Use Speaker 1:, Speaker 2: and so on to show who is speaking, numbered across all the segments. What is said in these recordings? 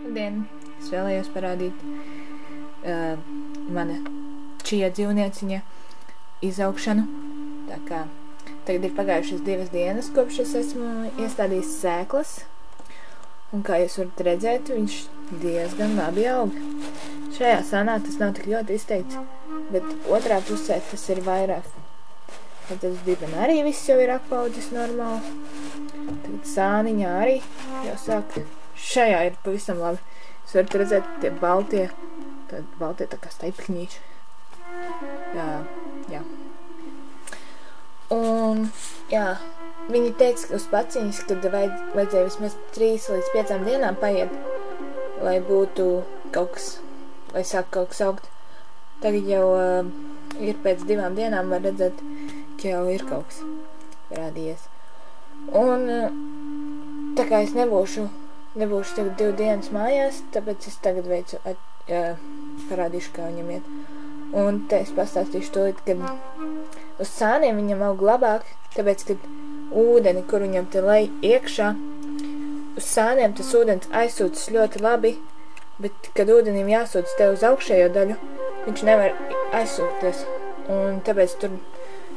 Speaker 1: Šodien es vēlējos parādīt mana čija dzīvnieciņa izaugšanu. Tā kā tagad ir pagājušas 2 dienas, kopš es esmu iestādījis sēklas. Un kā jūs varat redzēt, viņš diezgan labi aug. Šajā sanā tas nav tik ļoti izteikts, bet otrā pusē tas ir vairāk. Tad tas dibena arī viss jau ir apaudzis normāli. Tagad sāniņā arī jau sāk. Šajā ir pavisam labi. Jūs varat redzēt tie baltie tā kā staipkņīši. Jā. Un, jā, viņi teica, ka uz paciņas, kad vajadzēja vismaz 3 līdz 5 dienām paiet, lai būtu kaut kas, lai sāk kaut kas augt. Tagad jau ir pēc 2 dienām, var redzēt, ka jau ir kaut kas parādījies. Un tā kā es nebūšu tagad 2 dienas mājās, tāpēc es tagad parādīšu, kā viņam iet. Un te es pastāstīšu tūlīt, kad uz sāniem viņam aug labāk, tāpēc, kad ūdeni, kur viņam te lej iekšā, uz sāniem tas ūdens aizsūcas ļoti labi, bet, kad ūdenim jāsūcas te uz augšējo daļu, viņš nevar aizsūkties. Un tāpēc tur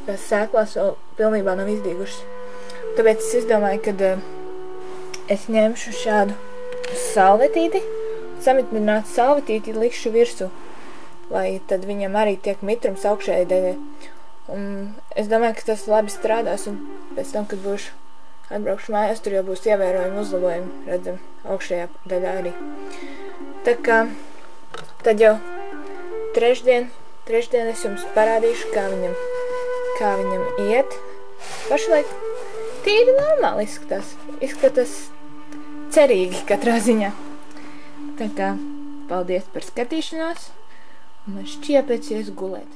Speaker 1: tās sēklās vēl pilnībā nav izdīgušas. Tāpēc es izdomāju, kad es ņemšu šādu salvetīti, samitinātu salvetīti likšu virsū, lai tad viņam arī tiek mitrums augšējai daļai. Un es domāju, ka tas labi strādās, un pēc tam, kad atbraukšu mājās, tur jau būs ievērojami uzlabojumi, redzam, augšējā daļā arī. Tā kā tad jau trešdien es jums parādīšu, kā viņam iet. Pašlaik tīri normāli izskatās. Izskatās cerīgi katrā ziņā. Tā kā paldies par skatīšanos, un man šķiepēcies gulēt.